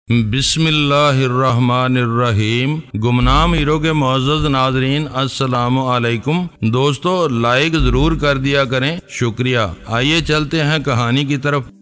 बिस्मिल्लाहिर्रहमानिर्रहीम। गुमनाम हीरो के मुअज़्ज़ज़ नाज़रीन, अस्सलामु अलैकुम। दोस्तों, लाइक ज़रूर कर दिया करें, शुक्रिया। आइए चलते हैं कहानी की तरफ।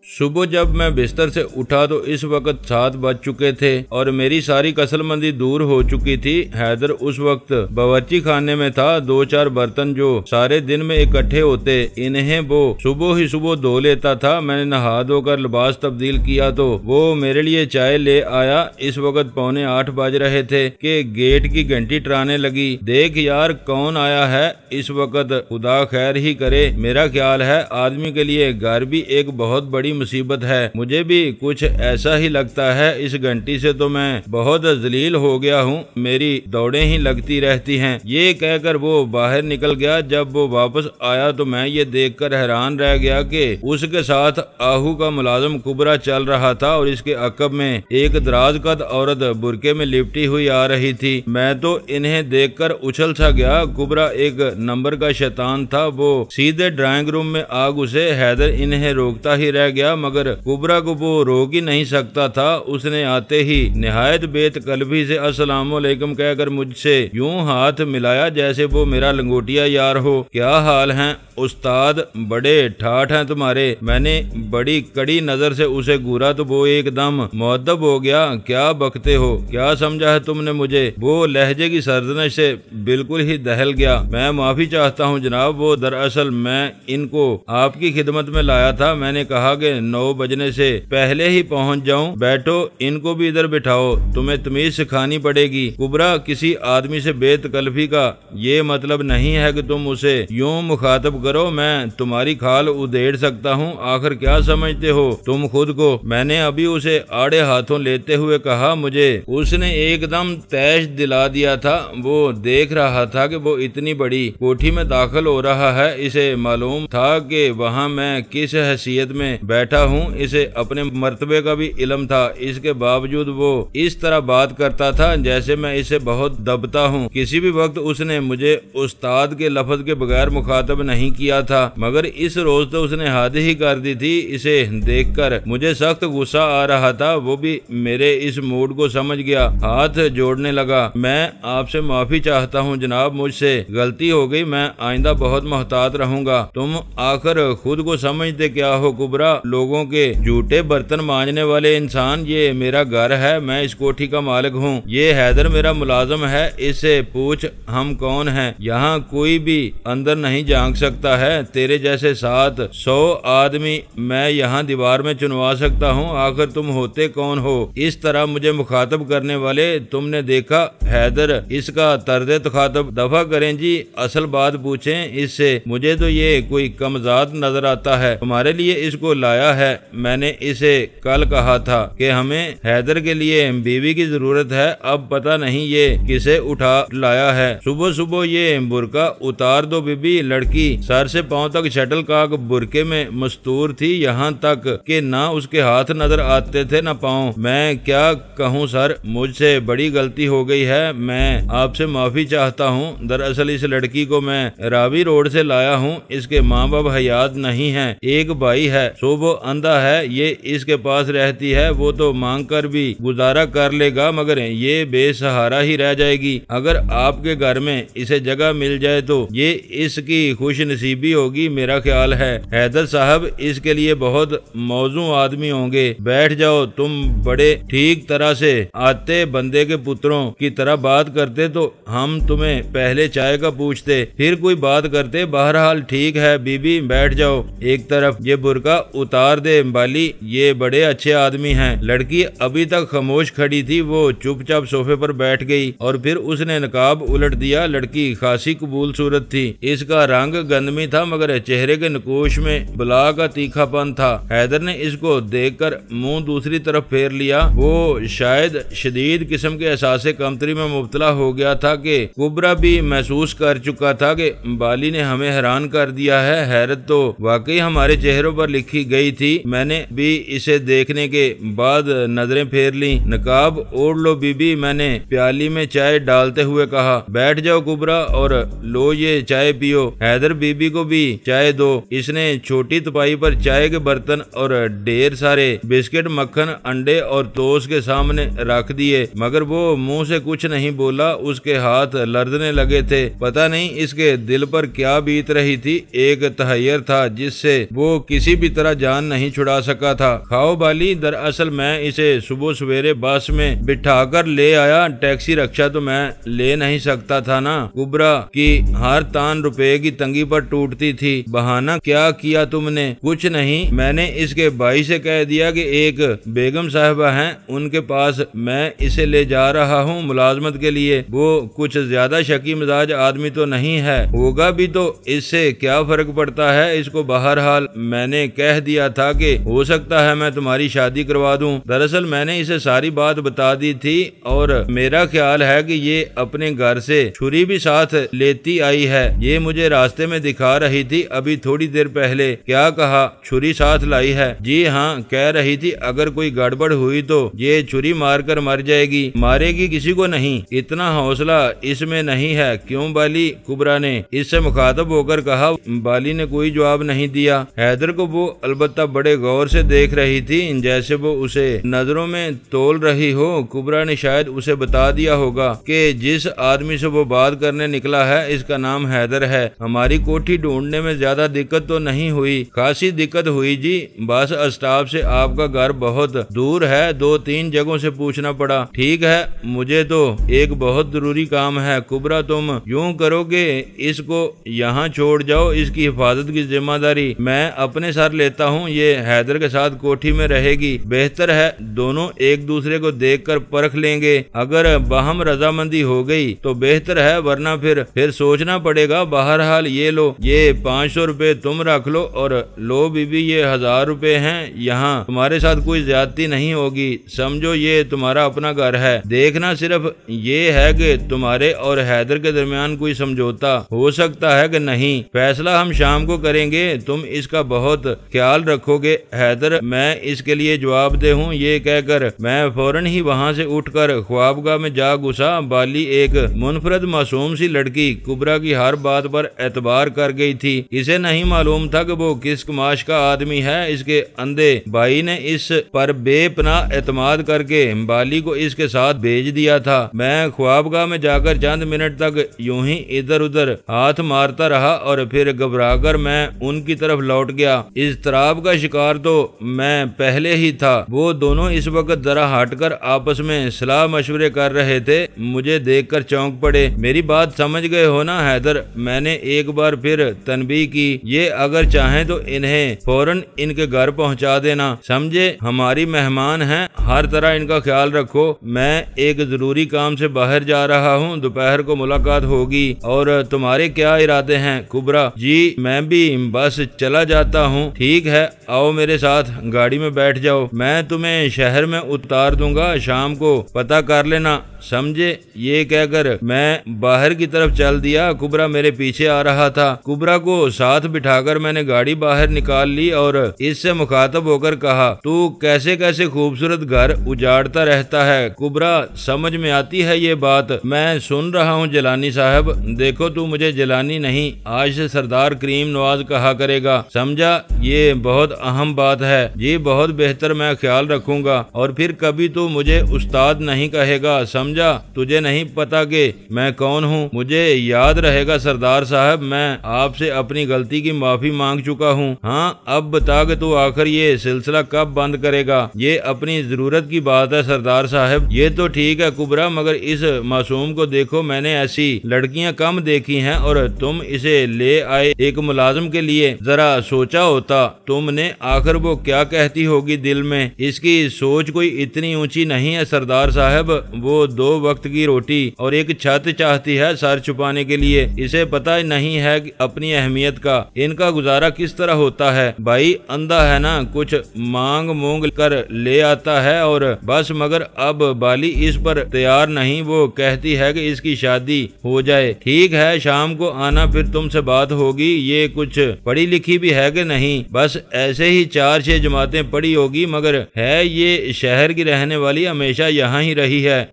सुबह जब मैं बिस्तर से उठा तो इस वक्त 7 बज चुके थे और मेरी सारी कसलमंदी दूर हो चुकी थी। हैदर उस वक्त बावर्ची खाने में था। 2-4 बर्तन जो सारे दिन में इकट्ठे होते, इन्हें वो सुबह ही सुबह धो लेता था। मैंने नहा धोकर लिबास तब्दील किया तो वो मेरे लिए चाय ले आया। इस वक्त 7:45 बज रहे थे कि गेट की घंटी टराने लगी। देख यार, कौन आया है इस वक्त, खुदा खैर ही करे। मेरा ख्याल है आदमी के लिए घर भी एक बहुत बड़ी मुसीबत है। मुझे भी कुछ ऐसा ही लगता है। इस घंटी से तो मैं बहुत जलील हो गया हूँ, मेरी दौड़ें ही लगती रहती हैं। ये कहकर वो बाहर निकल गया। जब वो वापस आया तो मैं ये देखकर हैरान रह गया कि उसके साथ आहू का मुलाजिम कुबरा चल रहा था और इसके अकब में एक दराज कद औरत बुरके में लिपटी हुई आ रही थी। मैं तो इन्हें देखकर उछल सा गया। कुबरा एक नंबर का शैतान था। वो सीधे ड्राइंग रूम में आ घुसे। हैदर इन्हें रोकता ही रह गया, मगर कुबरा को वो रोक ही नहीं सकता था। उसने आते ही निहायत बेतकल्बी से अस्सलामु अलैकुम कहकर मुझसे यूं हाथ मिलाया जैसे वो मेरा लंगोटिया यार हो। क्या हाल है उस्ताद, बड़े ठाठ हैं तुम्हारे। मैंने बड़ी कड़ी नजर से उसे घूरा तो वो एकदम मुअद्दब हो गया। क्या बकते हो, क्या समझा है तुमने मुझे? वो लहजे की सर्जनश से बिल्कुल ही दहल गया। मैं माफी चाहता हूँ जनाब, वो दरअसल मैं इनको आपकी खिदमत में लाया था। मैंने कहा कि 9 बजने से पहले ही पहुँच जाऊँ। बैठो, इनको भी इधर बिठाओ, तुम्हें तमीज सिखानी पड़ेगी। कुबरा, किसी आदमी से बेतकल्फी का ये मतलब नहीं है कि तुम उसे यूं मुखातब करो। मैं तुम्हारी खाल उधेड़ सकता हूँ। आखिर क्या समझते हो तुम खुद को? मैंने अभी उसे आड़े हाथों लेते हुए कहा। मुझे उसने एकदम तैश दिला दिया था। वो देख रहा था कि वो इतनी बड़ी कोठी में दाखिल हो रहा है। इसे मालूम था कि वहाँ मैं किस हैसियत में बैठा हूँ। इसे अपने मर्तबे का भी इल्म था। इसके बावजूद वो इस तरह बात करता था जैसे मैं इसे बहुत दबता हूँ। किसी भी वक्त उसने मुझे उस्ताद के लफ्ज के बगैर मुखातब नहीं किया था, मगर इस रोज तो उसने हद ही कर दी थी। इसे देखकर मुझे सख्त गुस्सा आ रहा था। वो भी मेरे इस मूड को समझ गया, हाथ जोड़ने लगा। मैं आपसे माफी चाहता हूँ जनाब, मुझसे गलती हो गई। मैं आइंदा बहुत मोहतात रहूंगा। तुम आखिर खुद को समझते क्या हो कुबरा? लोगों के झूठे बर्तन मांजने वाले इंसान। ये मेरा घर है, मैं इस कोठी का मालिक हूँ। ये हैदर मेरा मुलाजिम है। इससे पूछ हम कौन हैं। यहाँ कोई भी अंदर नहीं झांक सकता है। तेरे जैसे 700 आदमी मैं यहाँ दीवार में चुनवा सकता हूँ। आखिर तुम होते कौन हो इस तरह मुझे मुखातब करने वाले? तुमने देखा हैदर, इसका तर्ज़े तखातब दफा करें जी, असल बात पूछें इससे। मुझे तो ये कोई कमजात नजर आता है। तुम्हारे लिए इसको लाया है। मैंने इसे कल कहा था कि हमें हैदर के लिए बीवी की जरूरत है। अब पता नहीं ये किसे उठा लाया है। सुबह सुबह ये बुरका उतार दो बीबी। लड़की सर से पांव तक शटलकॉक बुरके में मस्तूर थी, यहाँ तक कि ना उसके हाथ नजर आते थे ना पांव। मैं क्या कहूँ सर, मुझसे बड़ी गलती हो गई है। मैं आपसे माफी चाहता हूँ। दरअसल इस लड़की को मैं रावी रोड से लाया हूँ। इसके माँ बाप हयात नहीं है। एक भाई है, सो वो अंधा है। ये इसके पास रहती है। वो तो मांग कर भी गुजारा कर लेगा, मगर ये बेसहारा ही रह जाएगी। अगर आपके घर में इसे जगह मिल जाए तो ये इसकी खुश नसीबी होगी, मेरा ख्याल है। हैदर साहब इसके लिए बहुत मौजू आदमी होंगे। बैठ जाओ। तुम बड़े ठीक तरह से आते बंदे के पुत्रों की तरह बात करते तो हम तुम्हें पहले चाय का पूछते, फिर कोई बात करते। बहरहाल ठीक है बीबी, बैठ जाओ। एक तरफ ये बुरका उतार दे बाली, ये बड़े अच्छे आदमी हैं। लड़की अभी तक खामोश खड़ी थी। वो चुपचाप सोफे पर बैठ गई और फिर उसने नकाब उलट दिया। लड़की खासी कबूल सूरत थी। इसका रंग गंदमी था, मगर चेहरे के नकोश में बला का तीखापन था। हैदर ने इसको देखकर मुंह दूसरी तरफ फेर लिया। वो शायद शदीद किस्म के एहसास कमतरी में मुब्तला हो गया था कि कुबरा भी महसूस कर चुका था कि बाली ने हमें हैरान कर दिया है। हैरत तो वाकई हमारे चेहरों पर लिखी गई थी। मैंने भी इसे देखने के बाद नजरें फेर ली। नकाब ओढ़ लो बीबी, मैंने प्याली में चाय डालते हुए कहा। बैठ जाओ कुबरा और लो ये चाय पियो। हैदर बीबी को भी चाय दो। इसने छोटी तुपाई पर चाय के बर्तन और ढेर सारे बिस्किट, मक्खन, अंडे और टोस्ट के सामने रख दिए, मगर वो मुंह से कुछ नहीं बोला। उसके हाथ लर्जने लगे थे। पता नहीं इसके दिल पर क्या बीत रही थी। एक तहैयर था जिससे वो किसी भी तरह जान नहीं छुड़ा सका था। खाओ बाली, दरअसल मैं इसे सुबह सवेरे बस में बिठाकर ले आया। टैक्सी रक्षा तो मैं ले नहीं सकता था ना। कुबरा की हर तान रुपए की तंगी पर टूटती थी। बहाना क्या किया तुमने? कुछ नहीं, मैंने इसके भाई से कह दिया कि एक बेगम साहिबा हैं, उनके पास मैं इसे ले जा रहा हूँ मुलाजमत के लिए। वो कुछ ज्यादा शकी मिजाज आदमी तो नहीं है, होगा भी तो इससे क्या फर्क पड़ता है इसको। बहरहाल मैंने कह दिया था कि हो सकता है मैं तुम्हारी शादी करवा दूं। दरअसल मैंने इसे सारी बात बता दी थी और मेरा ख्याल है कि ये अपने घर से छुरी भी साथ लेती आई है। ये मुझे रास्ते में दिखा रही थी अभी थोड़ी देर पहले। क्या कहा? छुरी साथ लाई है? जी हाँ, कह रही थी अगर कोई गड़बड़ हुई तो ये छुरी मारकर मर जाएगी। मारेगी किसी को नहीं, इतना हौसला इसमें नहीं है, क्यों बाली? कुबरा ने इससे मुखातब होकर कहा। बाली ने कोई जवाब नहीं दिया। हैदर को वो अलबत्ता बड़े गौर से देख रही थी, जैसे वो उसे नजरों में तोल रही हो। कुबरा ने शायद उसे बता दिया होगा कि जिस आदमी से वो बात करने निकला है इसका नाम हैदर है। हमारी कोठी ढूंढने में ज्यादा दिक्कत तो नहीं हुई। खासी दिक्कत हुई जी, बस स्टॉप से आपका घर बहुत दूर है, 2-3 जगहों से पूछना पड़ा। ठीक है, मुझे तो एक बहुत जरूरी काम है। कुबरा तुम यूं करो कि इसको यहाँ छोड़ जाओ, इसकी हिफाजत की जिम्मेदारी मैं अपने सर लेता हूँ। ये हैदर के साथ कोठी में रहेगी। बेहतर है दोनों एक दूसरे को देखकर परख लेंगे। अगर बाहम रजामंदी हो गई तो बेहतर है, वरना फिर सोचना पड़ेगा। बहरहाल ये लो, ये 500 रुपए तुम रख लो और लो बीबी ये 1000 रुपए हैं। यहाँ तुम्हारे साथ कोई ज्यादती नहीं होगी, समझो ये तुम्हारा अपना घर है। देखना सिर्फ ये है कि तुम्हारे और हैदर के दरमियान कोई समझौता हो सकता है कि नहीं। फैसला हम शाम को करेंगे, तुम इसका बहुत ख्याल रखोगे। हैदर मैं इसके लिए जवाबदेह हूँ। ये कहकर मैं फौरन ही वहाँ से उठकर ख्वाबगाह में जा घुसा। बाली एक मुनफरद मासूम सी लड़की कुबरा की हर बात पर एतबार कर गई थी। इसे नहीं मालूम था कि वो किस कमाश का आदमी है। इसके अंधे भाई ने इस पर बेपनाह एतमाद करके बाली को इसके साथ भेज दिया था। मैं ख्वाबगाह में जाकर चंद मिनट तक यूं ही इधर उधर हाथ मारता रहा और फिर घबराकर मैं उनकी तरफ लौट गया। इज़्तिराब का शिकार तो मैं पहले ही था। वो दोनों इस वक्त जरा हटकर आपस में सलाह मशवरे कर रहे थे। मुझे देखकर चौंक पड़े। मेरी बात समझ गए हो ना हैदर? मैंने एक बार फिर तनबीह की। ये अगर चाहें तो इन्हें फौरन इनके घर पहुंचा देना, समझे? हमारी मेहमान हैं, हर तरह इनका ख्याल रखो। मैं एक जरूरी काम से बाहर जा रहा हूँ, दोपहर को मुलाकात होगी। और तुम्हारे क्या इरादे हैं? कुबरा जी मैं भी बस चला जाता हूँ। ठीक है, आओ मेरे साथ, गाड़ी में बैठ जाओ, मैं तुम्हें शहर में उतार दूंगा, शाम को पता कर लेना, समझे? ये कहकर मैं बाहर की तरफ चल दिया। कुबरा मेरे पीछे आ रहा था। कुबरा को साथ बिठाकर मैंने गाड़ी बाहर निकाल ली और इससे मुखातब होकर कहा, तू कैसे कैसे खूबसूरत घर उजाड़ता रहता है। कुबरा समझ में आती है ये बात? मैं सुन रहा हूँ जिलानी साहब। देखो तू मुझे जिलानी नहीं, आज से सरदार करीम नवाज कहा करेगा, समझा? ये बहुत अहम बात है जी। बहुत बेहतर, मैं ख्याल रखूंगा। और फिर कभी तू मुझे उस्ताद नहीं कहेगा, समझा? तुझे नहीं पता कि मैं कौन हूँ? मुझे याद रहेगा सरदार साहब, मैं आपसे अपनी गलती की माफी मांग चुका हूँ। हाँ, अब बता कि तू आखिर ये सिलसिला कब बंद करेगा? ये अपनी जरूरत की बात है सरदार साहब। ये तो ठीक है कुबरा, मगर इस मासूम को देखो, मैंने ऐसी लड़कियां कम देखी हैं और तुम इसे ले आए एक मुलाजिम के लिए। जरा सोचा होता तुमने आखिर वो क्या कहती होगी दिल में। इसकी सोच कोई इतनी ऊंची नहीं है सरदार साहब। वो 2 वक्त की रोटी और एक छत चाहती है सर छुपाने के लिए। इसे पता नहीं है अपनी अहमियत का। इनका गुजारा किस तरह होता है? भाई अंधा है ना, कुछ मांग मूंग कर ले आता है और बस। मगर अब बाली इस पर तैयार नहीं। वो कहती है कि इसकी शादी हो जाए। ठीक है, शाम को आना, फिर तुमसे बात होगी। ये कुछ पढ़ी लिखी भी है कि नहीं? बस ऐसे ही 4-6 जमातें पढ़ी होगी, मगर है ये शहर की रहने वाली, हमेशा यहाँ ही रही है।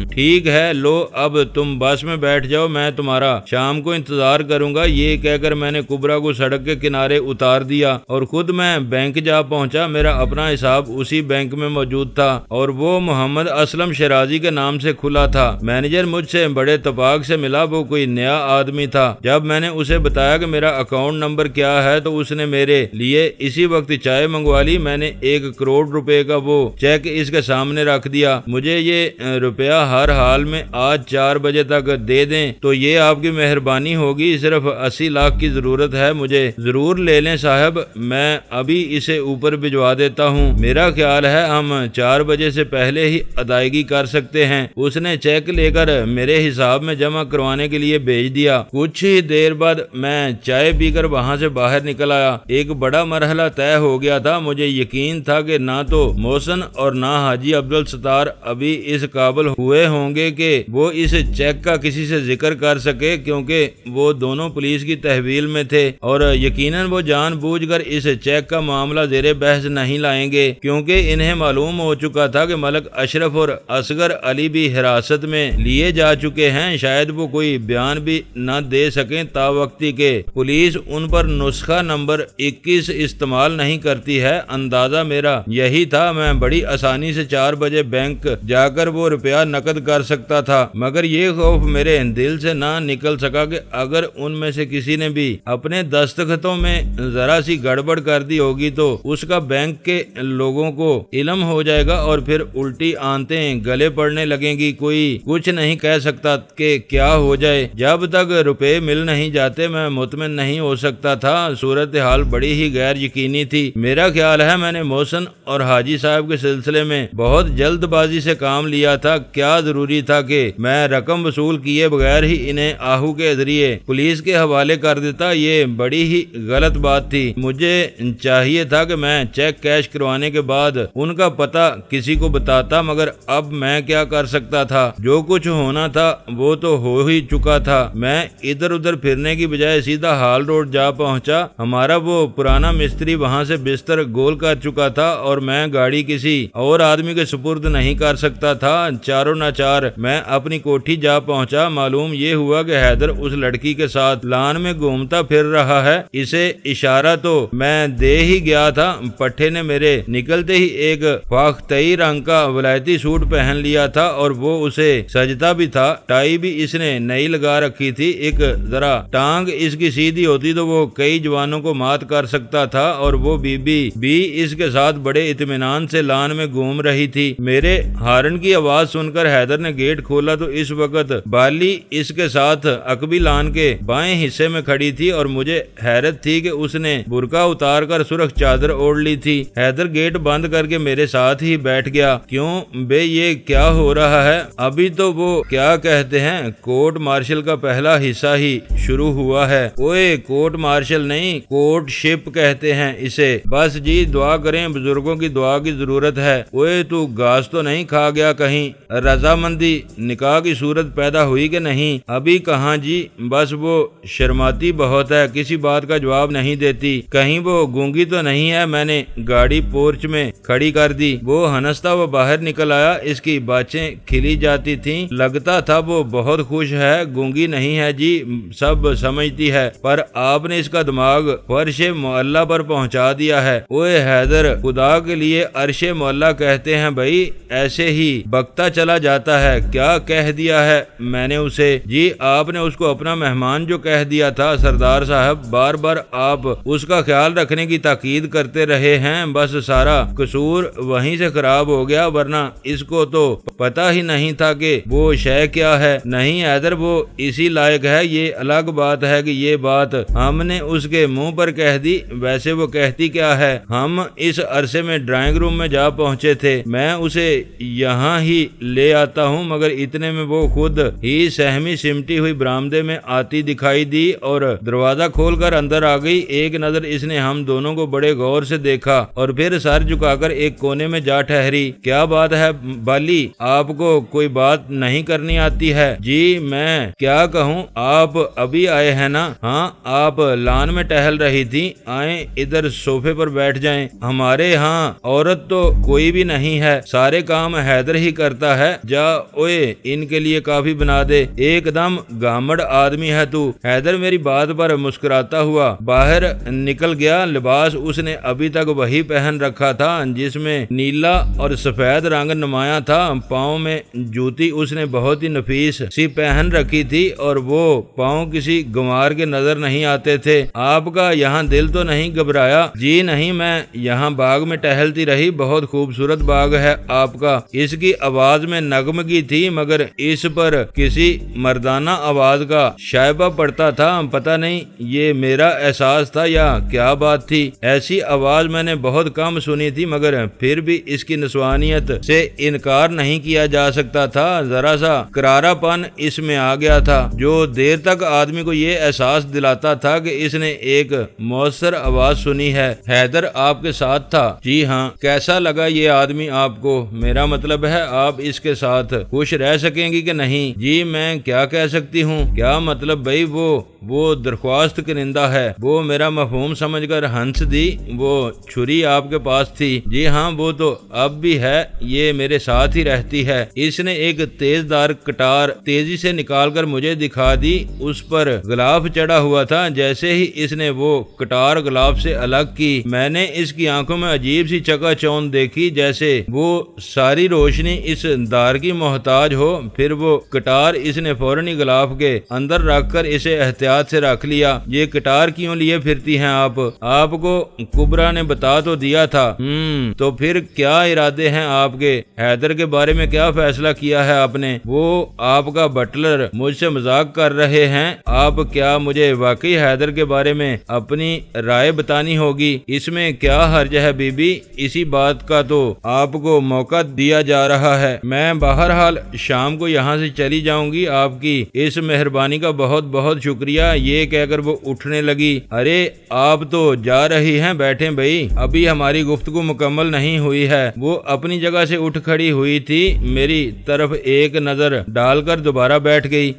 ठीक है, लो अब तुम बस में बैठ जाओ, मैं तुम्हारा शाम को इंतजार करूंगा। ये कहकर मैंने कुबरा को सड़क के किनारे उतार दिया और खुद मैं बैंक जा पहुंचा। मेरा अपना हिसाब उसी बैंक में मौजूद था और वो मोहम्मद असलम शराजी के नाम से खुला था। मैनेजर मुझसे बड़े तबाक से मिला। वो कोई नया आदमी था। जब मैंने उसे बताया कि मेरा अकाउंट नंबर क्या है तो उसने मेरे लिए इसी वक्त चाय मंगवा ली। मैंने 1 करोड़ रुपए का वो चेक इसके सामने रख दिया। मुझे ये रुपया हर हाल में आज 4 बजे तक दे दें तो ये आपकी मेहरबानी होगी। सिर्फ 80 लाख की जरूरत है, मुझे जरूर ले लें साहब, मैं अभी इसे ऊपर भिजवा देता हूँ। मेरा ख्याल है हम 4 बजे से पहले ही अदायगी कर सकते हैं। उसने चेक लेकर मेरे हिसाब में जमा करवाने के लिए भेज दिया। कुछ ही देर बाद मैं चाय पीकर वहाँ से बाहर निकल आया। एक बड़ा मरहला तय हो गया था। मुझे यकीन था कि ना तो मोहसन और ना हाजी अब्दुल सत्तार अभी इस काबिल हुए होंगे कि वो इस चेक का किसी से जिक्र कर सके, क्योंकि वो दोनों पुलिस की तहवील में थे और यकीनन वो जानबूझकर इस चेक का मामला जेरे बहस नहीं लाएंगे, क्योंकि इन्हें मालूम हो चुका था कि मलक अशरफ और असगर अली भी हिरासत में लिए जा चुके हैं। शायद वो कोई बयान भी न दे सकें तावक्ती के। पुलिस उन पर नुस्खा नंबर 21 इस्तेमाल नहीं करती है। अंदाजा मेरा यही था। मैं बड़ी आसानी से 4 बजे बैंक जाकर वो रुपया नकद कर सकता था, मगर ये खौफ मेरे दिल से ना निकल सका कि अगर उनमें से किसी ने भी अपने दस्तखतों में जरा सी गड़बड़ कर दी होगी तो उसका बैंक के लोगों को इल्म हो जाएगा और फिर उल्टी आंतें गले पड़ने लगेंगी। कोई कुछ नहीं कह सकता कि क्या हो जाए। जब तक रुपए मिल नहीं जाते मैं मुतमिन नहीं हो सकता था। सूरत हाल बड़ी ही गैर यकीनी थी। मेरा ख्याल है मैंने मोहसन और हाजी साहब के सिलसिले में बहुत जल्दबाजी से काम लिया था। क्या जरूरी था कि मैं रकम वसूल किए बगैर ही इन्हें आहू के जरिए पुलिस के हवाले कर देता। ये बड़ी ही गलत बात थी। मुझे चाहिए था कि मैं चेक कैश करवाने के बाद उनका पता किसी को बताता, मगर अब मैं क्या कर सकता था। जो कुछ होना था वो तो हो ही चुका था। मैं इधर उधर फिरने की बजाय सीधा हाल रोड जा पहुंचा। हमारा वो पुराना मिस्त्री वहां से बिस्तर गोल कर चुका था और मैं गाड़ी किसी और आदमी के सुपुर्द नहीं कर सकता था। चारों नाचार मैं अपनी कोठी जा पहुंचा। मालूम ये हुआ कि हैदर उस लड़की के साथ लान में घूमता फिर रहा है। इसे इशारा तो मैं दे ही गया था। पट्टे ने मेरे निकलते ही एक फाख्तई रंग का वलायती सूट पहन लिया था और वो उसे सजता भी था। टाई भी इसने नई लगा रखी थी। एक जरा टांग इसकी सीधी होती तो वो कई जवानों को मात कर सकता था। और वो बीबी भी इसके साथ बड़े इत्मीनान से लान में घूम रही थी। मेरे हारन की आवाज सुनकर हैदर ने गेट खोला तो इस वक्त बाली इसके साथ अकबी लान के बाएं हिस्से में खड़ी थी और मुझे हैरत थी कि उसने बुरका उतार कर सुरख चादर ओढ़ ली थी। हैदर गेट बंद करके मेरे साथ ही बैठ गया। क्यों बे, ये क्या हो रहा है? अभी तो वो क्या कहते हैं कोर्ट मार्शल का पहला हिस्सा ही शुरू हुआ है। ओए, कोर्ट मार्शल नहीं, कोर्टशिप कहते हैं इसे। बस जी दुआ करें, बुजुर्गों की दुआ की जरूरत है। ओए, तू घास तो नहीं खा गया कहीं? रजामंदी निकाह की सूरत पैदा हुई कि नहीं? अभी कहाँ जी, बस वो शर्माती बहुत है, किसी बात का जवाब नहीं देती। कहीं वो गूंगी तो नहीं है? मैंने गाड़ी पोर्च में खड़ी कर दी। वो हंसता वो बाहर निकल आया। इसकी बातें खिली जाती थीं। लगता था वो बहुत खुश है। गूंगी नहीं है जी, सब समझती है, पर आपने इसका दिमाग फर्शे मोहल्ला पर पहुंचा दिया है। ओए हैदर, खुदा के लिए अरशे मोहल्ला कहते हैं भाई, ऐसे ही बकता चला जाता है। क्या कह दिया है मैंने उसे? जी, आपने उसको अपना मेहमान जो कह दिया था सरदार साहब। बार बार आप उसका ख्याल रखने की ताकीद करते रहे हैं, बस सारा कसूर वहीं से खराब हो गया, वरना इसको तो पता ही नहीं था कि वो शय क्या है। नहीं हैदर, वो इसी लायक है। ये अलग बात है कि ये बात हमने उसके मुंह पर कह दी। वैसे वो कहती क्या है? हम इस अरसे में ड्राइंग रूम में जा पहुंचे थे। मैं उसे यहाँ ही ले आता हूँ, मगर इतने में वो खुद ही सहमी सिमटी हुई बरामदे में आती दिखाई दी और दरवाजा खोलकर अंदर आ गई। एक नजर इसने हम दोनों को बड़े गौर से देखा और फिर सर झुकाकर एक कोने में जा ठहरी। क्या बात है बाली, आपको कोई बात नहीं करनी आती है? जी, मैं क्या कहूँ, आप अभी आए हैं ना? हाँ, आप लान में टहल रही थी। आए इधर इधर सोफे पर बैठ जाएं। हमारे यहाँ औरत तो कोई भी नहीं है, सारे काम हैदर ही करता है। जा ओए इनके लिए काफी बना दे, एकदम गामड़ आदमी है तू। हैदर मेरी बात पर मुस्कुराता हुआ बाहर निकल गया। लिबास उसने अभी तक वही पहन रखा था जिसमें नीला और सफेद रंग नुमाया था। पाँव में जूती उसने बहुत ही नफीस सी पहन रखी थी और वो पाँव किसी गंवार के नजर नहीं आते थे। आपका यहाँ दिल तो नहीं घबराया? जी नहीं, मैं यहाँ बाग में टहलती रही, बहुत खूबसूरत बाग है आपका। इसकी आवाज में नगमगी थी मगर इस पर किसी मर्दाना आवाज का शायबा पड़ता था। पता नहीं ये मेरा एहसास था या क्या बात थी। ऐसी आवाज मैंने बहुत कम सुनी थी मगर फिर भी इसकी नस्वानियत से इनकार नहीं किया जा सकता था। जरा सा करारापन इसमें आ गया था जो देर तक आदमी को ये एहसास दिलाता था कि इसने एक मौसर आवाज सुनी है। हैदर आपके साथ था? जी हाँ। कैसा लगा ये आदमी आपको? मेरा मतलब है आप इसके साथ खुश रह सकेंगी कि नहीं? जी मैं क्या कह सकती हूँ, क्या मतलब भाई, वो दरख्वास्त करिंदा है। वो मेरा मफहूम समझकर हंस दी। वो छुरी आपके पास थी? जी हाँ वो तो अब भी है, ये मेरे साथ ही रहती है। इसने एक तेजदार कटार तेजी से निकालकर मुझे दिखा दी। उस पर गुलाब चढ़ा हुआ था। जैसे ही इसने वो कटार गुलाब से अलग की, मैंने इसकी आंखों में अजीब सी चकाचौंध देखी, जैसे वो सारी रोशनी इस दार की मोहताज हो। फिर वो कटार इसने फौरन ही गुलाब के अंदर रखकर इसे एहतियात से रख लिया। ये कटार क्यों लिए फिरती हैं आप? आपको कुबरा ने बता तो दिया था। तो फिर क्या इरादे हैं आपके? हैदर के बारे में क्या फैसला किया है आपने? वो आपका बटलर मुझसे मजाक कर रहे हैं। आप क्या मुझे वाकई हैदर के बारे में अपनी राय बतानी होगी? इसमें क्या हर्ज है बीबी? इसी बात का तो आपको मौका दिया जा रहा है। मैं बहरहाल शाम को यहाँ से चली जाऊंगी। आपकी इस मेहरबानी का बहुत बहुत शुक्रिया। ये कहकर वो उठने लगी। अरे आप तो जा रही हैं, बैठे भाई, अभी हमारी गुफ्तगू मुकम्मल नहीं हुई है। वो अपनी जगह से उठ खड़ी हुई थी, मेरी तरफ एक नजर डालकर दोबारा बैठ गई।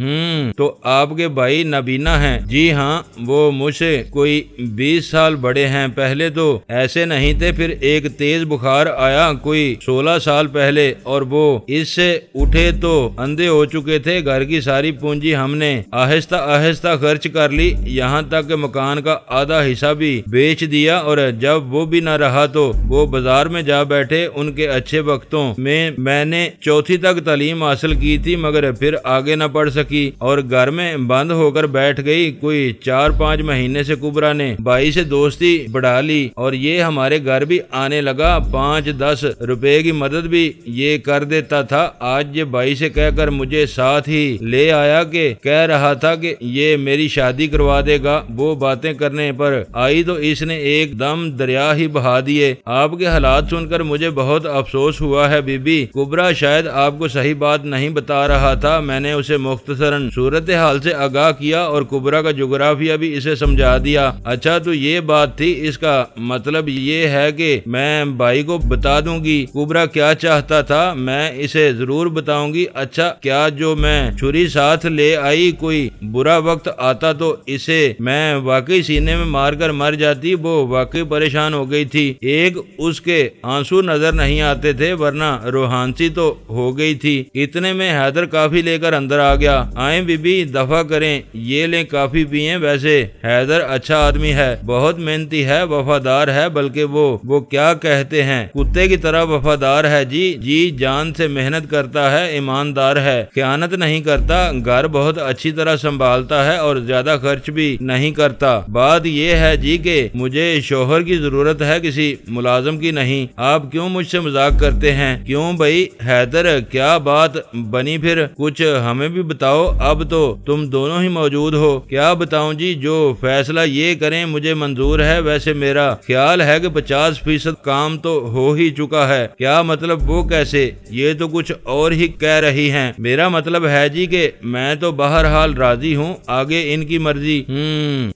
तो आपके भाई नबीना हैं? जी हाँ, वो मुझसे कोई 20 साल बड़े हैं। पहले तो ऐसे नहीं थे, फिर एक तेज बुखार आया कोई 16 साल पहले और वो इससे उठे तो अंधे हो चुके थे। घर की सारी पूंजी हमने आहिस्ता आहिस्ता खर्च कर ली, यहाँ तक कि मकान का आधा हिस्सा भी बेच दिया। और जब वो भी न रहा तो वो बाजार में जा बैठे। उनके अच्छे वक्तों में मैंने चौथी तक तालीम हासिल की थी मगर फिर आगे न बढ़ सकी और घर में बंद होकर बैठ गई। कोई 4-5 महीने से कुबरा ने भाई से दोस्ती बढ़ा ली और ये हमारे घर भी आने लगा। 5-10 रुपए की मदद भी ये कर देता था। आज ये भाई से कहकर मुझे साथ ही ले आया कि कह रहा था कि ये मेरी शादी करवा देगा। वो बातें करने पर आई तो इसने एकदम दरिया ही बहा दिए। आपके हालात सुनकर मुझे बहुत अफसोस हुआ है बीबी। कुबरा शायद आपको सही बात नहीं बता रहा था। मैंने उसे मुख्तसरन सूरत हाल से आगाह किया और कुबरा का जुगराफिया भी इसे समझा दिया। अच्छा तो ये बात थी, इसका मतलब ये है कि मैं भाई को बता दूंगी कुबरा क्या चाहता था। मैं इसे जरूर बताऊंगी। अच्छा क्या जो मैं छुरी साथ ले आई कोई बुरा वक्त आता तो इसे मैं वाकई सीने में मारकर मर जाती। वो वाकई परेशान हो गई थी। एक उसके आंसू नजर नहीं आते थे वरना रूहानसी तो हो गई थी। इतने में हैदर काफी लेकर अंदर आ गया। आए बीबी दफा करें, ये ले काफी पिए। वैसे हैदर अच्छा आदमी है, बहुत मेहनती है, वफादार है, बल्कि वो क्या कहते हैं कुत्ते की तरह वफादार है। जी जान से मेहनत करता है, ईमानदार है, खयानत नहीं करता, घर बहुत अच्छी तरह संभालता है और ज्यादा खर्च भी नहीं करता। बात ये है जी कि मुझे शोहर की जरूरत है, किसी मुलाजिम की नहीं। आप क्यों मुझसे मजाक करते हैं? क्यों भाई हैदर क्या बात बनी फिर? कुछ हमें भी बताओ, अब तो तुम दोनों ही मौजूद हो। क्या बताऊं जी, जो फैसला ये करें मुझे मंजूर है। वैसे मेरा ख्याल है कि 50% काम तो हो ही चुका है। क्या मतलब? वो कैसे? ये तो कुछ और ही कह रही हैं। मेरा मतलब है जी कि मैं तो बहरहाल राजी हूँ, आगे इनकी मर्जी।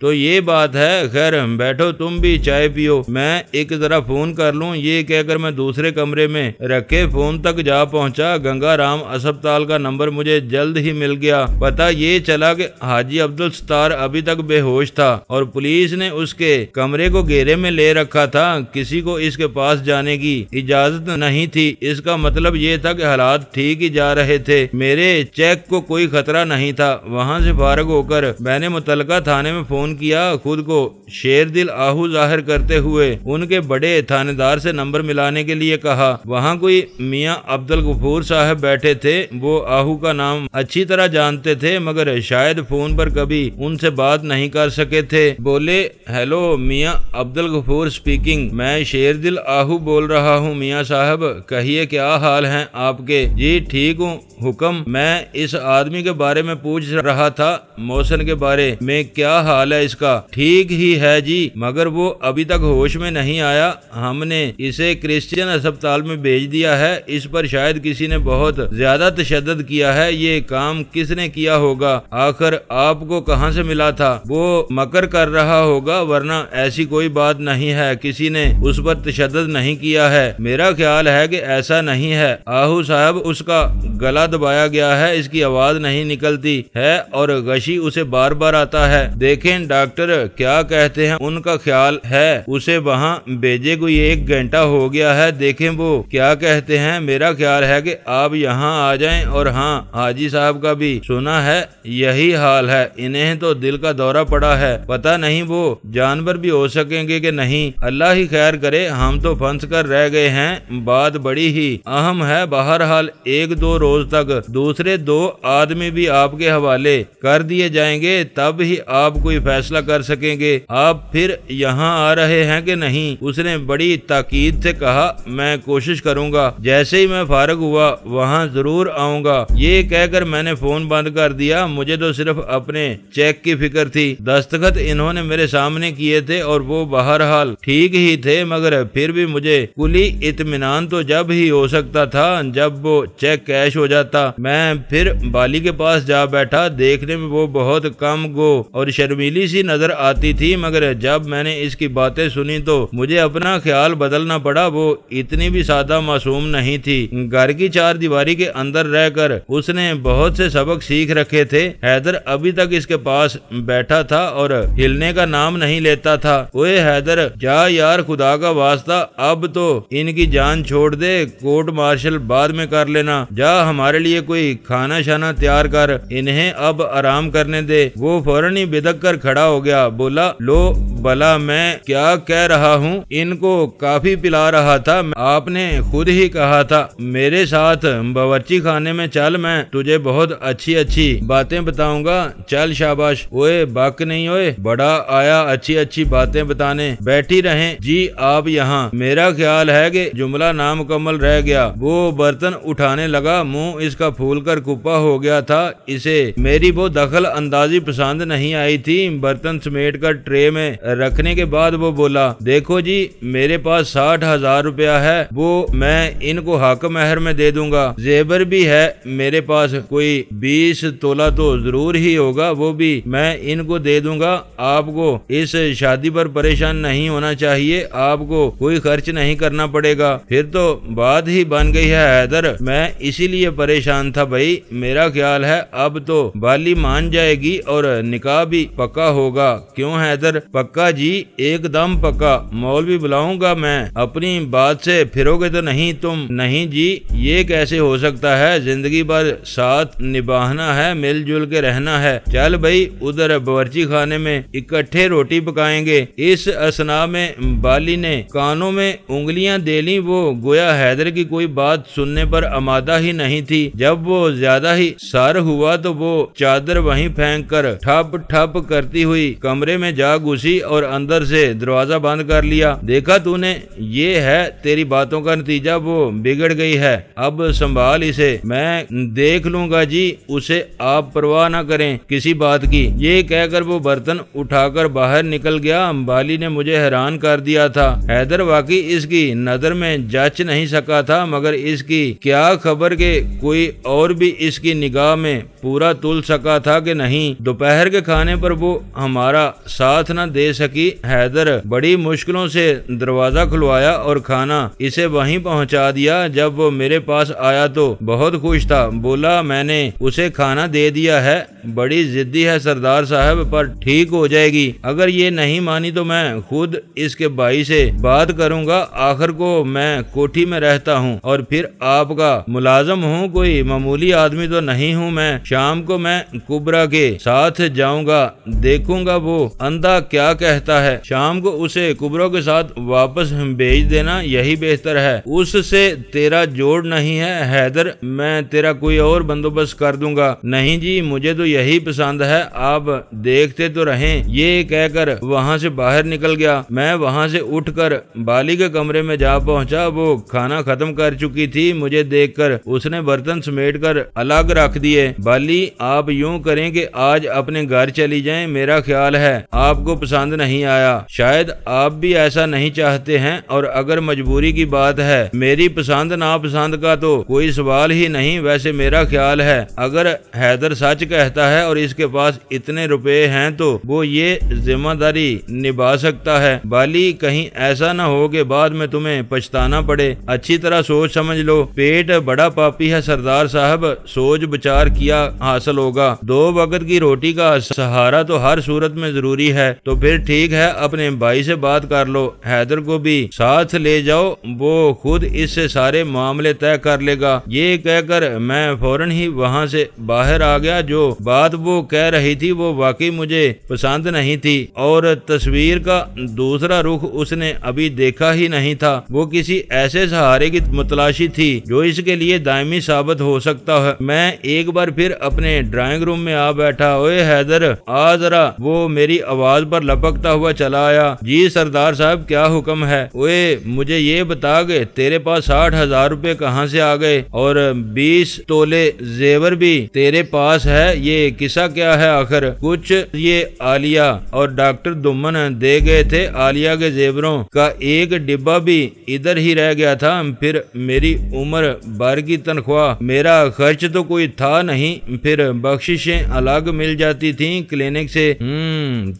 तो ये बात है। खैर बैठो, तुम भी चाय पियो, मैं एक जरा फोन कर लूं। ये कहकर मैं दूसरे कमरे में रखे फोन तक जा पहुंचा। गंगाराम अस्पताल का नंबर मुझे जल्द ही मिल गया। पता ये चला कि हाजी अब्दुल सत्तार अभी तक बेहोश था और पुलिस ने उसके कमरे को घेरे में ले रखा था। किसी को इसके पास जाने की इजाजत नहीं थी। इसका मतलब ये था कि हालात ठीक ही जा रहे थे। मेरे चेक को कोई खतरा नहीं था। वहां से फारग होकर मैंने मुतलका थाने में फोन किया। खुद को शेरदिल आहू जाहिर करते हुए उनके बड़े थानेदार से नंबर मिलाने के लिए कहा। वहां कोई मियां अब्दुल गफूर साहब बैठे थे। वो आहू का नाम अच्छी तरह जानते थे मगर शायद फोन पर कभी उनसे बात नहीं कर सके थे। बोले, हेलो मियां अब्दुल गफूर स्पीकिंग, मैं शेरदिल आहू बोल रहा हूं। मियां साहब कहिए क्या हाल हैं आपके? जी ठीक हूँ हुक्म। मैं इस आदमी के बारे में पूछ रहा था, मोहसिन के बारे में। क्या हाल है इसका? ठीक ही है जी, मगर वो अभी तक होश में नहीं आया। हमने इसे क्रिश्चियन अस्पताल में भेज दिया है। इस पर शायद किसी ने बहुत ज्यादा तशद्दुद किया है। ये काम किसने किया होगा? आखिर आपको कहाँ से मिला था? वो मकर कर रहा होगा, वरना ऐसी कोई बात नहीं है। किसी ने उस पर तशद्दुद नहीं किया है। मेरा ख्याल है कि ऐसा नहीं है। आहू साहब उसका गला दबाया गया है, इसकी आवाज नहीं निकलती है और गशी उसे बार बार आता है। देखें डॉक्टर क्या कहते हैं। उनका ख्याल है उसे वहाँ भेजे कोई 1 घंटा हो गया है। देखें वो क्या कहते हैं। मेरा ख्याल है कि आप यहाँ आ जाएं। और हाँ, हाजी साहब का भी सुना है यही हाल है। इन्हें तो दिल का दौरा पड़ा है। पता नहीं वो जानवर भी हो सकेंगे कि नहीं। अल्लाह ही खैर करे। हम तो फंस कर रह गए हैं। बात बड़ी ही अहम है। बहरहाल 1-2 रोज तक दूसरे 2 आदमी भी आपके हवाले कर दिए जाएंगे, तब ही आप कोई फैसला कर सकेंगे। आप फिर यहाँ आ रहे हैं कि नहीं? उसने बड़ी ताकीद से कहा। मैं कोशिश करूंगा, जैसे ही मैं फारग हुआ वहाँ जरूर आऊंगा। ये कहकर मैंने फोन बंद कर दिया। मुझे तो सिर्फ अपने चेक की फिक्र थी। दस्तखत इन्होंने मेरे सामने किए थे और वो बहरहाल ठीक ही थे, मगर फिर भी मुझे कुली इत्मीनान तो जब ही हो सकता था जब वो चेक कैश हो जाता। मैं फिर बाली के पास जा बैठा। देखने में वो बहुत कम गो और शर्मीली सी नजर आती थी, मगर जब मैंने इसकी बातें सुनी तो मुझे अपना ख्याल बदलना पड़ा। वो इतनी भी सादा मासूम नहीं थी। घर की 4 दीवारी के अंदर रहकर उसने बहुत से सबक सीख रखे थे। हैदर अभी तक इसके पास बैठा था और हिलने का नाम नहीं लेता था। ओए हैदर, जा यार, खुदा का वास्ता, अब तो इनकी जान छोड़ दे। कोर्ट मार्शल बाद में कर लेना। जा हमारे लिए कोई खाना शाना तैयार कर। इन्हें अब आराम करने दे। वो फौरन ही बिदक कर खड़ा हो गया। बोला, लो भला मैं क्या कह रहा हूँ? इनको काफी पिला रहा था। आपने खुद ही कहा था मेरे साथ बावर्ची खाने में चल, मैं तुझे बहुत अच्छी अच्छी बातें बताऊंगा। चल शाबाश। ओए बक नहीं, ओए बड़ा आया अच्छी अच्छी बातें बताने। बैठी रहें जी आप यहाँ। मेरा ख्याल है कि जुमला नामुकम्मल रह गया। वो बर्तन उठाने लगा। मुंह इसका फूल कर कुप्पा हो गया था। इसे मेरी वो दखल अंदाजी पसंद नहीं आई थी। बर्तन समेट कर ट्रे में रखने के बाद वो बोला, देखो जी मेरे पास 60,000 रुपया है। वो मैं इनको हक महर में दे दूंगा। जेबर भी है मेरे पास, कोई 20 तोला तो जरूर ही होगा। वो भी मैं इनको दे दूंगा। आपको इस शादी पर परेशान नहीं होना चाहिए। आपको कोई खर्च नहीं करना पड़ेगा। फिर तो बात ही बन गई है हैदर। मैं इसीलिए परेशान था भाई। मेरा ख्याल है अब तो बाली मान जाएगी और निकाह भी पक्का होगा। क्यों हैदर? पक्का जी, एकदम पक्का। मौलवी बुलाऊंगा मैं। अपनी बात से फिरोगे तो नहीं तुम? नहीं जी, ये कैसे हो सकता है? जिंदगी भर साथ निभाना है, मिलजुल के रहना है। चल भाई, उधर बावर्ची खाने में इकट्ठे रोटी पकाएंगे। इस असना में बाली ने कानों में उंगलियां दे ली। वो गोया हैदर की कोई बात सुनने पर आमादा ही नहीं थी। जब वो ज्यादा ही सार हुआ तो वो चादर वहीं फेंक कर ठप ठप करती हुई कमरे में जा घुसी और अंदर से दरवाजा बंद कर लिया। देखा तूने, ये है तेरी बातों का नतीजा, वो बिगड़ गई है, अब संभाल इसे, मैं देख लूंगा जी, उसे आप परवाह ना करें किसी बात की। ये कहकर वो बर्तन उठाकर बाहर निकल गया। बाली ने मुझे हैरान कर दिया था। हैदर वाकई इसकी नजर में जच नहीं सका था, मगर इसकी क्या खबर के कोई और भी इसकी निगाह में पूरा तुल सका था कि नहीं। दोपहर के खाने पर वो हमारा साथ न दे सकी। हैदर बड़ी मुश्किलों से दरवाजा खुलवाया और खाना इसे वहीं पहुंचा दिया। जब वो मेरे पास आया तो बहुत खुश था। बोला, मैंने उसे खाना दे दिया है, बड़ी जिद्दी है सरदार साहब, पर ठीक हो जाएगी। अगर ये नहीं मानी तो मैं खुद इसके भाई से बात करूंगा। आखिर को मैं कोठी में रहता हूँ और फिर आपका मुलाजम हूँ, कोई मामूली आदमी तो नहीं हूँ मैं। शाम को मैं कुबरा के साथ जाऊंगा, देखूंगा वो अंधा क्या कहता है। शाम को उसे कुबरा के साथ वापस भेज देना, यही बेहतर है। उससे तेरा जोड़ नहीं है हैदर, मैं तेरा कोई और बंदोबस्त कर दूंगा। नहीं जी, मुझे तो यही पसंद है, आप देखते तो रहें। ये कहकर वहाँ से बाहर निकल गया। मैं वहाँ से उठकर बाली के कमरे में जा पहुँचा। वो खाना खत्म कर चुकी थी। मुझे देखकर उसने बर्तन समेटकर अलग रख दिए। बाली, आप यूं करें कि आज अपने घर चली जाएं, मेरा ख्याल है आपको पसंद नहीं आया। शायद आप भी ऐसा नहीं चाहते हैं, और अगर मजबूरी की बात है, मेरी पसंद नापसंद का तो कोई सवाल ही नहीं। वैसे मेरा ख्याल है अगर हैदर सच कहता है और इसके पास इतने रुपए हैं तो वो ये जिम्मेदारी निभा सकता है। बाली, कहीं ऐसा न हो कि बाद में तुम्हें पछताना पड़े। अच्छी तरह सोच समझ लो। पेट बड़ा पापी है सरदार साहब, सोच विचार किया हासिल होगा। 2 वक्त की रोटी का सहारा तो हर सूरत में जरूरी है। तो फिर ठीक है, अपने भाई से बात कर लो, हैदर को भी साथ ले जाओ, वो खुद इससे सारे मामले तय कर लेगा। ये कहकर मैं फौरन ही वहाँ से बाहर आ गया। जो बात वो कह रही थी वो वाकई मुझे पसंद नहीं थी, और तस्वीर का दूसरा रुख उसने अभी देखा ही नहीं था। वो किसी ऐसे सहारे की मुतलाशी थी जो इसके लिए दायमी साबित हो सकता है। मैं एक बार फिर अपने ड्राइंग रूम में आ बैठा। ओए हैदर, आ जरा। वो मेरी आवाज पर लपकता हुआ चला आया। जी सरदार साहब, क्या हुक्म है? ओए, मुझे ये बता के तेरे पास 60,000 रुपए कहाँ से आ गए, और 20 तोले जेवर भी तेरे पास है, ये किस्सा क्या है आखिर? कुछ ये आलिया और डॉक्टर दुम्मन दे गए थे। आलिया के जेवरों का एक डिब्बा भी इधर ही रह गया था। फिर मेरी उम्र भर की तनख्वाह, मेरा खर्च तो कोई था नहीं, फिर बख्शिशें अलग मिल जाती थी क्लिनिक से।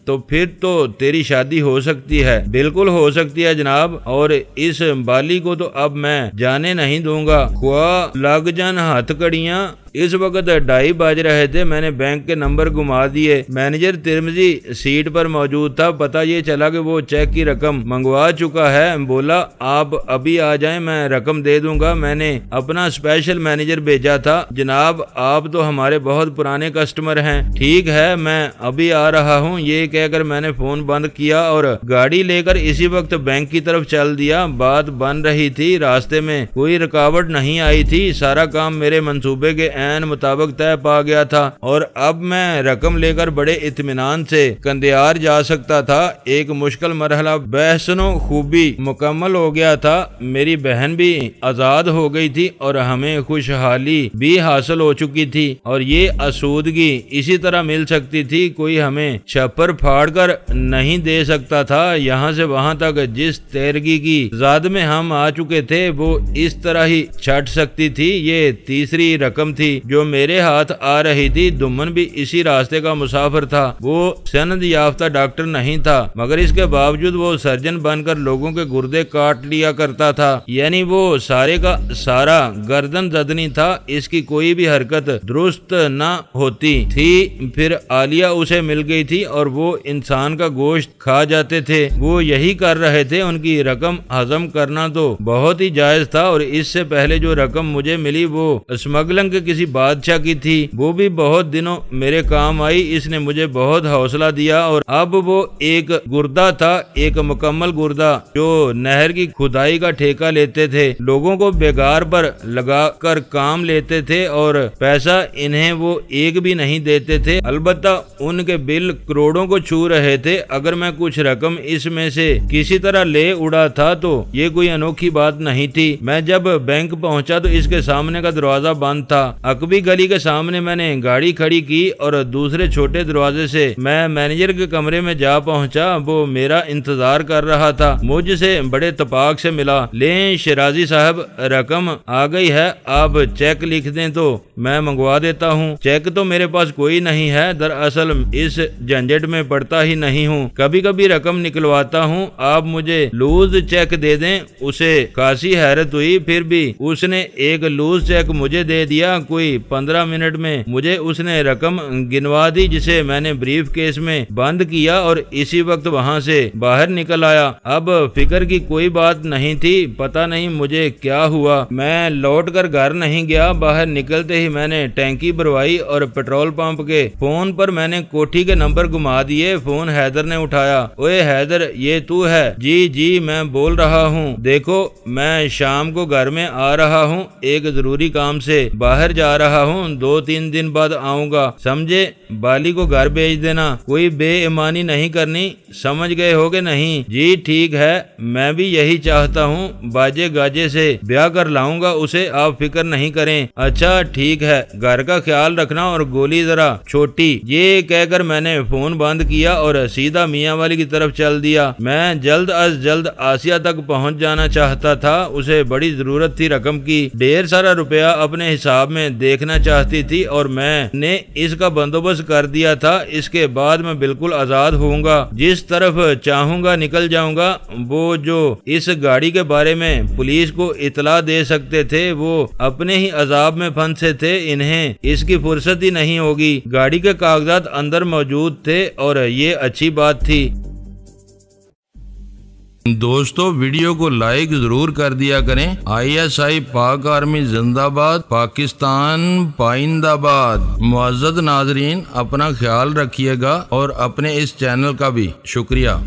तो फिर तो तेरी शादी हो सकती है। बिल्कुल हो सकती है जनाब, और इस बाली को तो अब मैं जाने नहीं दूंगा। ख्वाह लग जान हथकड़ियां। इस वक्त 2:30 बज रहे थे। मैंने बैंक के नंबर घुमा दिए। मैनेजर तिरमिजी सीट पर मौजूद था। पता ये चला कि वो चेक की रकम मंगवा चुका है। बोला, आप अभी आ जाएं, मैं रकम दे दूंगा। मैंने अपना स्पेशल मैनेजर भेजा था। जनाब, आप तो हमारे बहुत पुराने कस्टमर हैं। ठीक है, मैं अभी आ रहा हूँ। ये कहकर मैंने फोन बंद किया और गाड़ी लेकर इसी वक्त बैंक की तरफ चल दिया। बात बन रही थी, रास्ते में कोई रुकावट नहीं आई थी। सारा काम मेरे मंसूबे के ऐन मुताबिक तय पा गया था, और अब मैं रकम लेकर बड़े इत्मीनान से कंदियार जा सकता था। एक मुश्किल मरहला बहसनो खूबी मुकम्मल हो गया था। मेरी बहन भी आजाद हो गई थी और हमें खुशहाली भी हासिल हो चुकी थी, और ये आसूदगी इसी तरह मिल सकती थी। कोई हमें छप्पर फाड़ कर नहीं दे सकता था। यहाँ से वहाँ तक जिस तैरगी की ज़ाद में हम आ चुके थे वो इस तरह ही छट सकती थी। ये तीसरी रकम थी जो मेरे हाथ आ रही थी। दुम्मन भी इसी रास्ते का मुसाफिर था। वो सनद याफ्ता डॉक्टर नहीं था, मगर इसके बावजूद वो सर्जन बनकर लोगों के गुर्दे काट लिया करता था। यानी वो सारे का सारा गर्दन जदनी था। इसकी कोई भी हरकत दुरुस्त न होती थी। फिर आलिया उसे मिल गई थी और वो इंसान का गोश्त खा जाते थे। वो यही कर रहे थे। उनकी रकम हजम करना तो बहुत ही जायज था, और इससे पहले जो रकम मुझे मिली वो स्मगलिंग के किसी किसी बादशाह की थी, वो भी बहुत दिनों मेरे काम आई। इसने मुझे बहुत हौसला दिया और अब वो एक गुर्दा था, एक मुकम्मल गुर्दा, जो नहर की खुदाई का ठेका लेते थे, लोगों को बेगार पर लगाकर काम लेते थे और पैसा इन्हें वो एक भी नहीं देते थे। अलबत्ता उनके बिल करोड़ों को छू रहे थे। अगर मैं कुछ रकम इसमें से किसी तरह ले उड़ा था तो ये कोई अनोखी बात नहीं थी। मैं जब बैंक पहुंचा तो इसके सामने का दरवाजा बंद था। अकबी गली के सामने मैंने गाड़ी खड़ी की और दूसरे छोटे दरवाजे से मैं मैनेजर के कमरे में जा पहुंचा। वो मेरा इंतजार कर रहा था, मुझसे बड़े तपाक से मिला। ले शिराजी साहब, रकम आ गई है, आप चेक लिख दें तो मैं मंगवा देता हूँ। चेक तो मेरे पास कोई नहीं है, दरअसल इस झंझट में पड़ता ही नहीं हूँ, कभी कभी रकम निकलवाता हूँ। आप मुझे लूज चेक दे दें। उसे खासी हैरत हुई, फिर भी उसने एक लूज चेक मुझे दे दिया। कोई 15 मिनट में मुझे उसने रकम गिनवा दी, जिसे मैंने ब्रीफ केस में बंद किया और इसी वक्त वहाँ से बाहर निकल आया। अब फिक्र की कोई बात नहीं थी, पता नहीं मुझे क्या हुआ। मैं लौट कर घर नहीं गया। बाहर निकलते ही मैंने टैंकी भरवाई और पेट्रोल पंप के फोन पर मैंने कोठी के नंबर घुमा दिए। फोन हैदर ने उठाया। ओए हैदर, ये तू है? जी जी मैं बोल रहा हूँ। देखो मैं शाम को घर में आ रहा हूँ, एक जरूरी काम से बाहर जा रहा हूँ, 2-3 दिन बाद आऊंगा, समझे? बाली को घर भेज देना, कोई बेईमानी नहीं करनी, समझ गए होगे? नहीं? जी ठीक है, मैं भी यही चाहता हूँ, बाजे गाजे से ब्याह कर लाऊंगा उसे, आप फिक्र नहीं करें। अच्छा ठीक है, घर का ख्याल रखना और गोली जरा छोटी। ये कहकर मैंने फोन बंद किया और सीधा मियाँ वाली की तरफ चल दिया। मैं जल्द अज जल्द आसिया तक पहुंच जाना चाहता था। उसे बड़ी जरूरत थी रकम की, ढेर सारा रुपया अपने हिसाब में देखना चाहती थी और मैंने इसका बंदोबस्त कर दिया था। इसके बाद मैं बिल्कुल आजाद होऊंगा, जिस तरफ चाहूंगा निकल जाऊंगा। वो जो इस गाड़ी के बारे में पुलिस को इतला दे सकते थे वो अपने ही अजाब में फंसे थे, इन्हें इसकी फुर्सत ही नहीं होगी। गाड़ी के कागजात अंदर मौजूद थे और ये अच्छी बात थी। दोस्तों वीडियो को लाइक जरूर कर दिया करें। ISI पाक आर्मी जिंदाबाद, पाकिस्तान पाइंदाबाद। मुअज़्ज़ज़ नाज़रीन, अपना ख्याल रखिएगा और अपने इस चैनल का भी शुक्रिया।